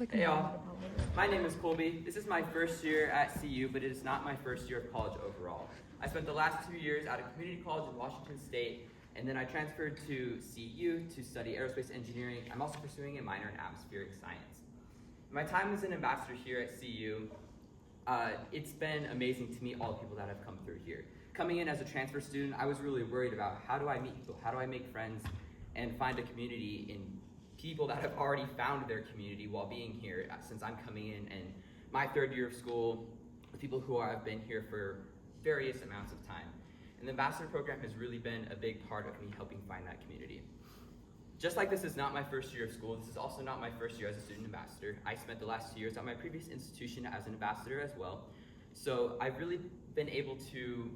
Hey all, my name is Colby. This is my first year at CU, but it is not my first year of college overall. I spent the last 2 years at a community college in Washington State, and then I transferred to CU to study aerospace engineering. I'm also pursuing a minor in atmospheric science. My time as an ambassador here at CU, it's been amazing to meet all the people that have come through here. Coming in as a transfer student, I was really worried about how do I meet people, how do I make friends, and find a community in people that have already found their community while being here, since I'm coming in and my third year of school with people who have been here for various amounts of time. And the ambassador program has really been a big part of me helping find that community. Just like this is not my first year of school, this is also not my first year as a student ambassador. I spent the last 2 years at my previous institution as an ambassador as well. So I've really been able to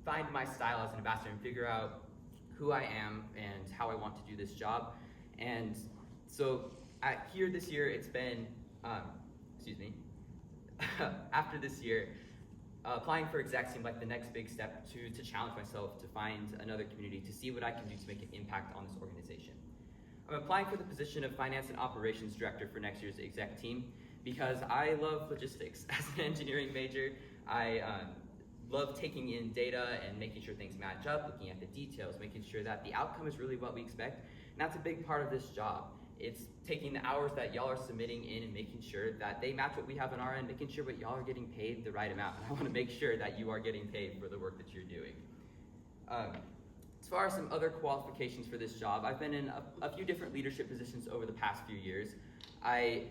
find my style as an ambassador and figure out who I am and how I want to do this job. And so here this year, it's been, after this year, applying for exec seemed like the next big step to challenge myself to find another community, to see what I can do to make an impact on this organization. I'm applying for the position of Finance and Operations Director for next year's exec team because I love logistics. As an engineering major, I love taking in data and making sure things match up, looking at the details, making sure that the outcome is really what we expect. And that's a big part of this job. It's taking the hours that y'all are submitting in and making sure that they match what we have on our end, making sure what y'all are getting paid the right amount. And I want to make sure that you are getting paid for the work that you're doing. As far as some other qualifications for this job, I've been in a few different leadership positions over the past few years. I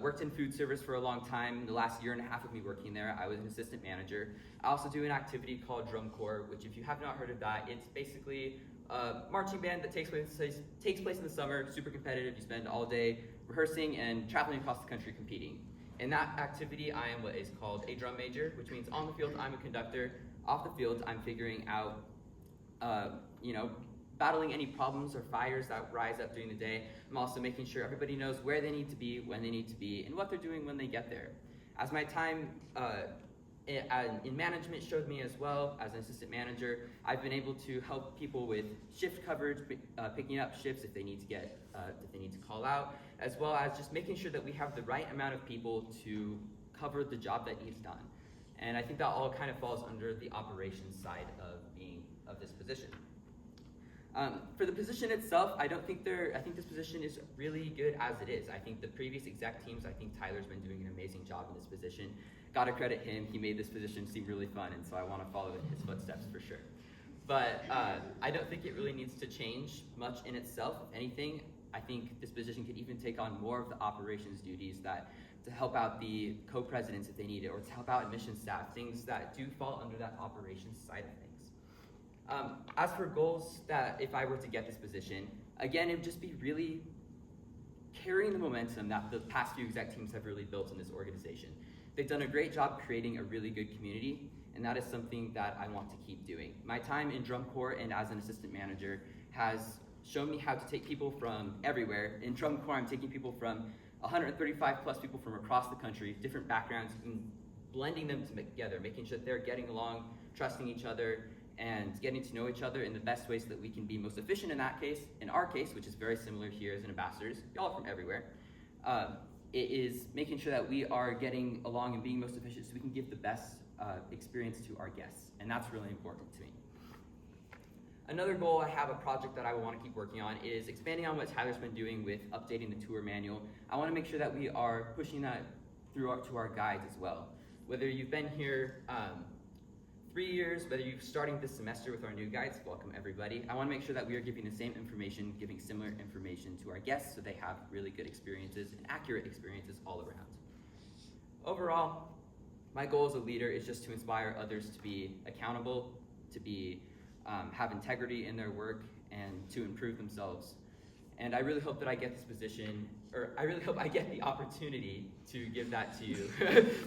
worked in food service for a long time. The last year and a half of me working there, I was an assistant manager. I also do an activity called Drum Corps, which if you have not heard of that, it's basically a marching band that takes place in the summer, super competitive. You spend all day rehearsing and traveling across the country competing. In that activity, I am what is called a drum major, which means on the field, I'm a conductor. Off the field, I'm figuring out, battling any problems or fires that rise up during the day. I'm also making sure everybody knows where they need to be, when they need to be, and what they're doing when they get there. As my time in management showed me as well, as an assistant manager, I've been able to help people with shift coverage, picking up shifts if they need to call out, as well as just making sure that we have the right amount of people to cover the job that needs done. And I think that all kind of falls under the operations side of this position. For the position itself, I think this position is really good as it is. I think the previous exec teams, I think Tyler's been doing an amazing job in this position. Gotta credit him, he made this position seem really fun, and so I wanna follow in his footsteps for sure. But I don't think it really needs to change much in itself. If anything, I think this position could even take on more of the operations duties to help out the co-presidents if they need it, or to help out admissions staff, things that do fall under that operations side of things. As for goals that if I were to get this position, again, it would just be really carrying the momentum that the past few exec teams have really built in this organization. They've done a great job creating a really good community, and that is something that I want to keep doing. My time in Drum Corps and as an assistant manager has shown me how to take people from everywhere. In Drum Corps, I'm taking people from 135 plus people from across the country, different backgrounds, and blending them together, making sure that they're getting along, trusting each other, and getting to know each other in the best ways that we can be most efficient in our case, which is very similar here as an ambassadors, y'all are from everywhere. It is making sure that we are getting along and being most efficient so we can give the best experience to our guests, and that's really important to me. Another goal I have, a project that I want to keep working on, is expanding on what Tyler's been doing with updating the tour manual. I want to make sure that we are pushing that through to our guides as well. Whether you've been here 3 years, whether you're starting this semester with our new guides, welcome everybody. I want to make sure that we are giving the same information, giving similar information to our guests so they have really good experiences and accurate experiences all around. Overall, my goal as a leader is just to inspire others to be accountable, to have integrity in their work, and to improve themselves. And I really hope that I get this position, or I really hope I get the opportunity to give that to you.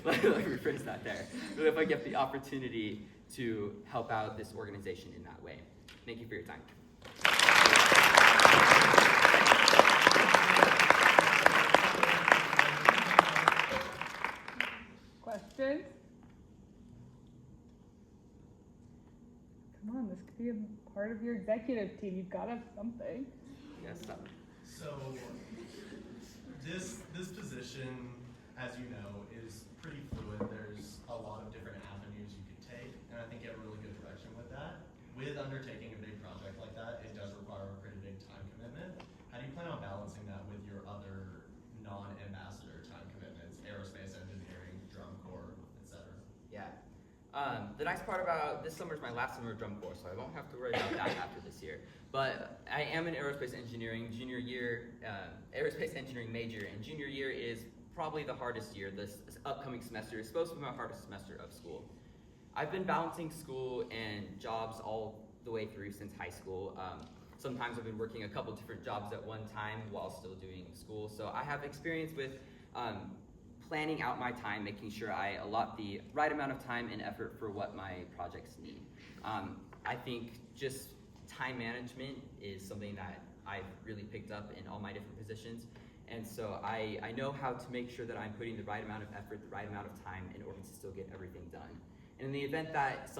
Let me rephrase that there. Really hope I get the opportunity to help out this organization in that way. Thank you for your time. Questions? Come on, this could be a part of your executive team. You've got to have something. Yes, So, This position, as you know, is pretty fluid. There's a lot of different avenues you could take, and I think you have a really good direction with that. With undertaking a big project like that, it does require a pretty big time commitment. How do you plan on balancing that with your other non-ambassador time commitments, aerospace engineering, drum corps, etc.? Yeah. The nice part about this summer is my last summer of drum corps, so I won't have to worry about that after this year. But I am in aerospace engineering junior year, aerospace engineering major, and junior year is probably the hardest year. This upcoming semester is supposed to be my hardest semester of school. I've been balancing school and jobs all the way through since high school. Sometimes I've been working a couple different jobs at one time while still doing school. So I have experience with planning out my time, making sure I allot the right amount of time and effort for what my projects need. I think just time management is something that I've really picked up in all my different positions. And so I know how to make sure that I'm putting the right amount of effort, the right amount of time in order to still get everything done. And in the event that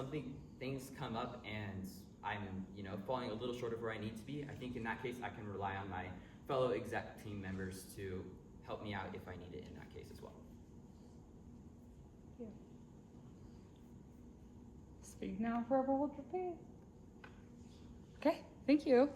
things come up and I'm falling a little short of where I need to be, I think in that case I can rely on my fellow exec team members to help me out if I need it in that case as well. Yeah. Speak now, forever hold your peace. Okay, thank you.